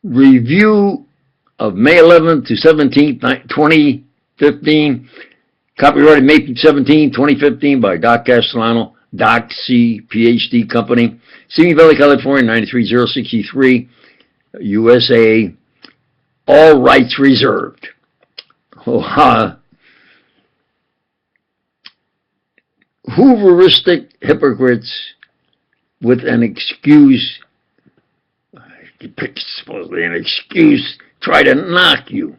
Review of May 11th to 17th, 2015. Copyrighted May 17, 2015 by Doc Castellano, Doc C, PhD Company, Simi Valley, California, 93063, USA. All rights reserved. Hooveristic hypocrites with an excuse, supposedly an excuse, try to knock you.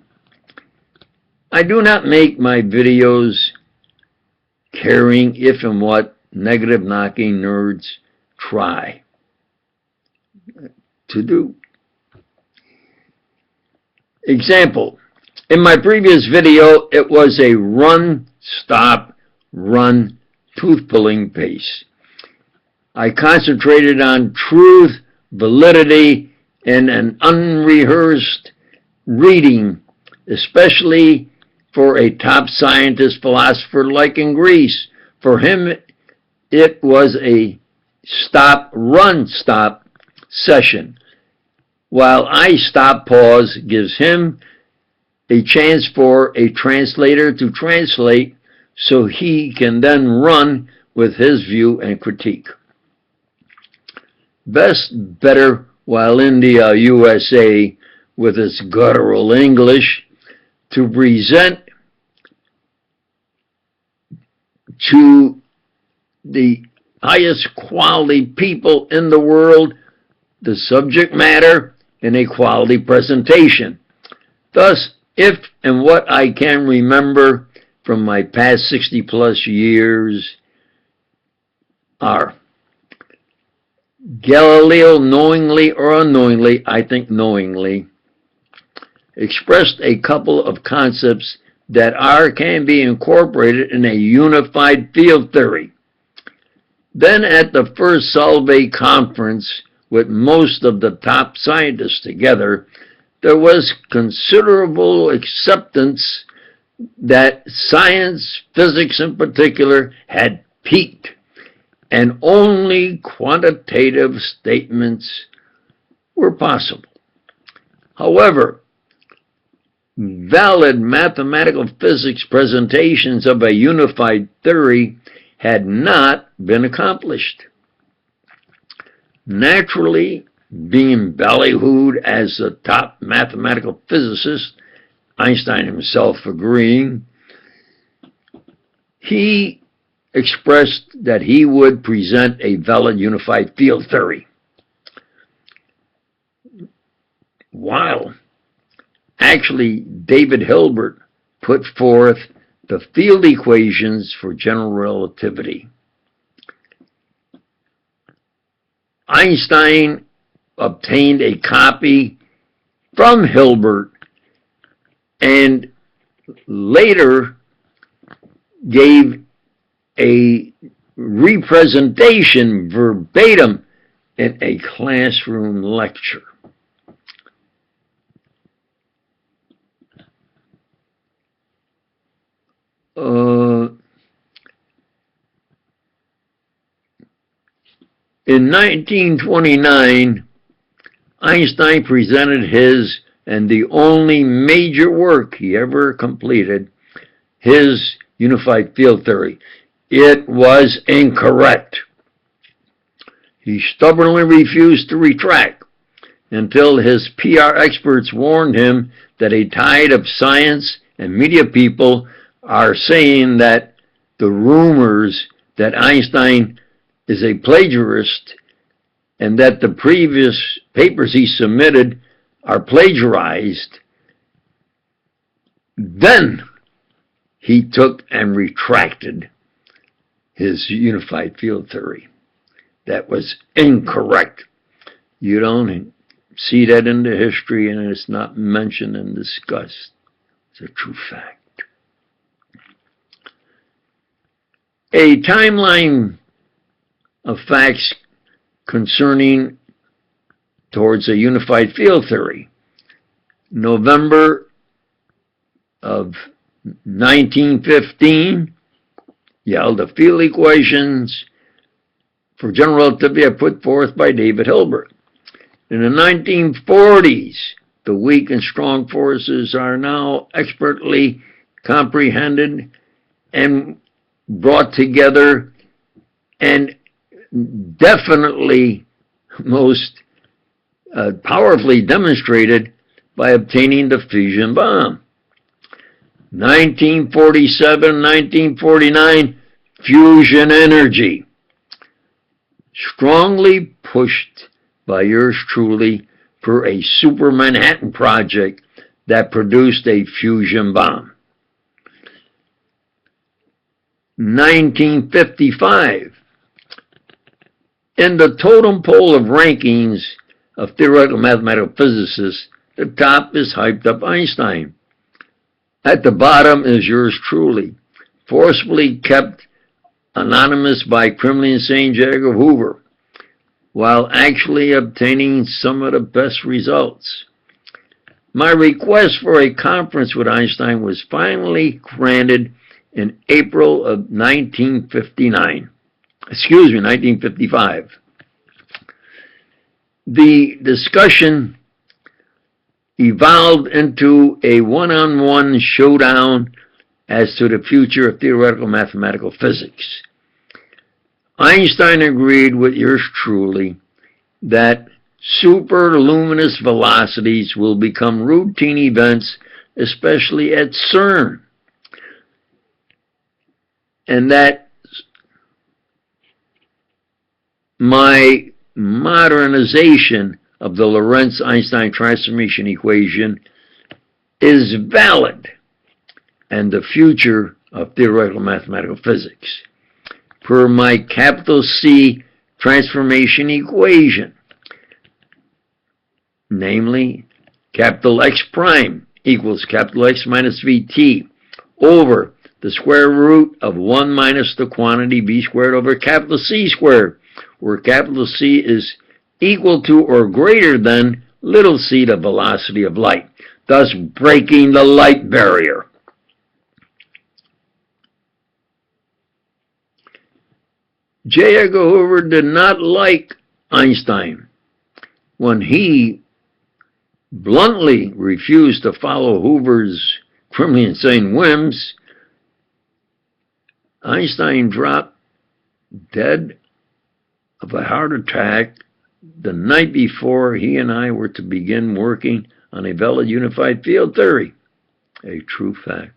I do not make my videos caring if and what negative knocking nerds try to do. Example, in my previous video, it was a run, stop, run, tooth pulling pace. I concentrated on truth, validity, and an unrehearsed reading, especially for a top scientist philosopher like in Greece. For him, it was a stop, run, stop session. While I stop, pause gives him a chance for a translator to translate so he can then run with his view and critique. Best, better, while India, USA, with its guttural English, to present to the highest quality people in the world the subject matter in a quality presentation. Thus, if and what I can remember from my past 60 plus years are Galileo knowingly or unknowingly, I think knowingly, expressed a couple of concepts that can be incorporated in a unified field theory. Then at the first Solvay conference with most of the top scientists together, there was considerable acceptance that science, physics in particular, had peaked, and only quantitative statements were possible. However, valid mathematical physics presentations of a unified theory had not been accomplished. Naturally, being ballyhooed as the top mathematical physicist, Einstein himself agreeing, he expressed that he would present a valid unified field theory. While actually David Hilbert put forth the field equations for general relativity. Einstein obtained a copy from Hilbert and later gave a representation verbatim in a classroom lecture. In 1929, Einstein presented his and the only major work he ever completed, his unified field theory. It was incorrect. He stubbornly refused to retract until his PR experts warned him that a tide of science and media people are saying that the rumors that Einstein is a plagiarist and that the previous papers he submitted are plagiarized. Then he took and retracted his unified field theory. That was incorrect. You don't see that in the history, and it's not mentioned and discussed. It's a true fact. A timeline of facts concerning towards a unified field theory. November of 1915, the field equations for general relativity are put forth by David Hilbert. In the 1940s, the weak and strong forces are now expertly comprehended and brought together, and definitely most powerfully demonstrated by obtaining the fusion bomb. 1947, 1949, fusion energy. Strongly pushed by yours truly for a super Manhattan project that produced a fusion bomb. 1955, in the totem pole of rankings of theoretical mathematical physicists, the top is hyped up Einstein. At the bottom is yours truly, forcibly kept anonymous by criminally insane J. Edgar Hoover, while actually obtaining some of the best results. My request for a conference with Einstein was finally granted in April of 1955. The discussion evolved into a one-on-one showdown as to the future of theoretical mathematical physics. Einstein agreed with yours truly that superluminous velocities will become routine events, especially at CERN, and that my modernization of the Lorentz-Einstein transformation equation is valid and the future of theoretical mathematical physics. Per my capital C transformation equation, namely capital X prime equals capital X minus VT over the square root of 1 minus the quantity V squared over capital C squared, where capital C is equal to or greater than little c, the velocity of light, thus breaking the light barrier. J. Edgar Hoover did not like Einstein when he bluntly refused to follow Hoover's criminally insane whims. Einstein dropped dead of a heart attack the night before he and I were to begin working on a valid unified field theory. A true fact.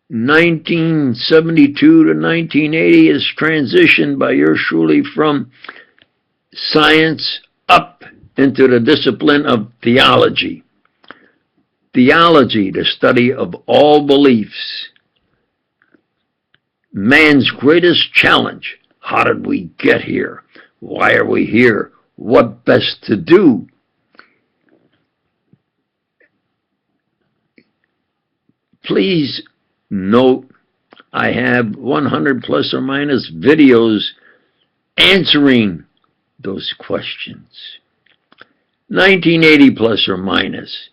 In 1972 to 1980 is transitioned by yours truly from science up into the discipline of theology. Theology, the study of all beliefs. Man's greatest challenge. How did we get here? Why are we here? What best to do? Please note, I have 100 plus or minus videos answering those questions. 1980 plus or minus.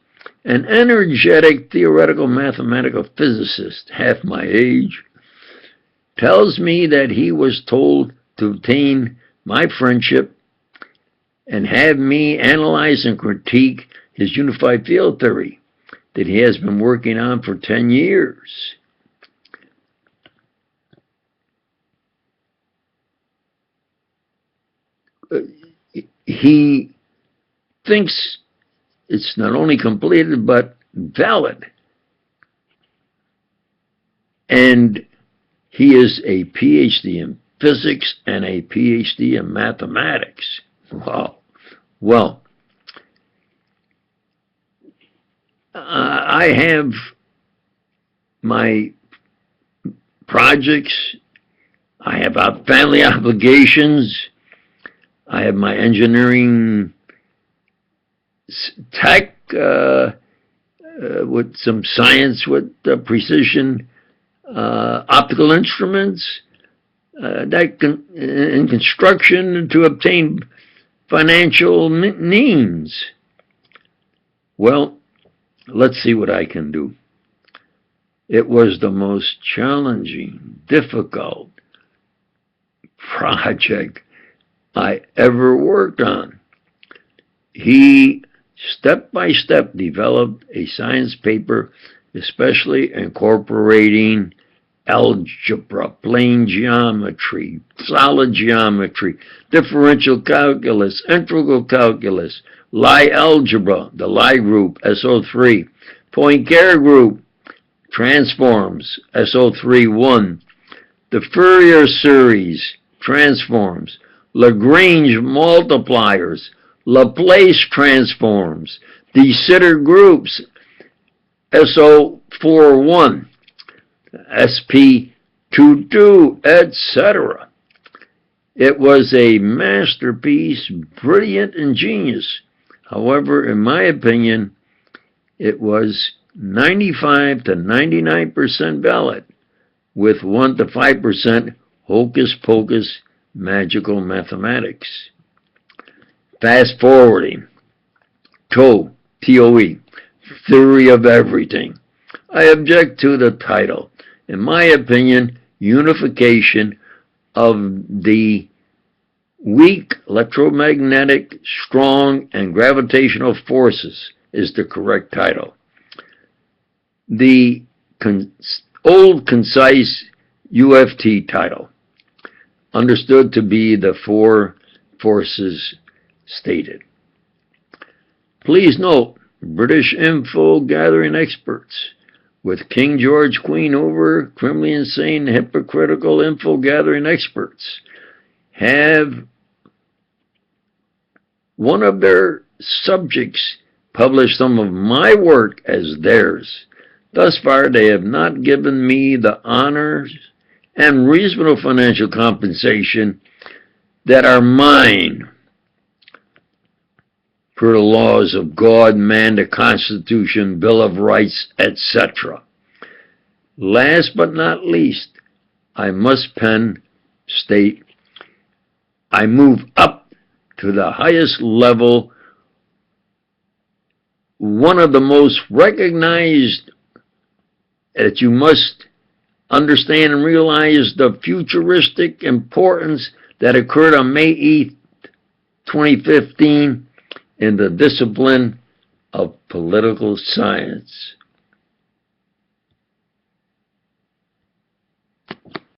An energetic theoretical mathematical physicist, half my age, tells me that he was told to obtain my friendship and have me analyze and critique his unified field theory that he has been working on for 10 years. He thinks it's not only completed but valid. And he is a PhD in physics and a PhD in mathematics. Wow. Well, I have my projects. I have family obligations. I have my engineering tech with some science with precision optical instruments in construction to obtain financial means. Well, let's see what I can do. It was the most challenging, difficult project I ever worked on. He step by step developed a science paper, especially incorporating algebra, plane geometry, solid geometry, differential calculus, integral calculus, Lie algebra, the Lie group, SO3, Poincare group, transforms, SO3-1, the Fourier series, transforms, Lagrange multipliers, Laplace transforms, de Sitter groups, SO41, SP22, etc. It was a masterpiece, brilliant and genius. However, in my opinion, it was 95 to 99% valid, with 1 to 5% hocus pocus magical mathematics. Fast forwarding. TOE, T-O-E, Theory of Everything. I object to the title. In my opinion, unification of the weak electromagnetic, strong, and gravitational forces is the correct title. The old, concise UFT title, understood to be the four forces stated. Please note, British info gathering experts, with King George, Queen over, criminally insane, hypocritical info gathering experts, have one of their subjects published some of my work as theirs. Thus far, they have not given me the honors and reasonable financial compensation that are mine per the laws of God, man, the Constitution, Bill of Rights, etc. Last but not least, I must state, I move up to the highest level, one of the most recognized, that you must understand and realize the futuristic importance that occurred on May 8th, 2015 in the discipline of political science.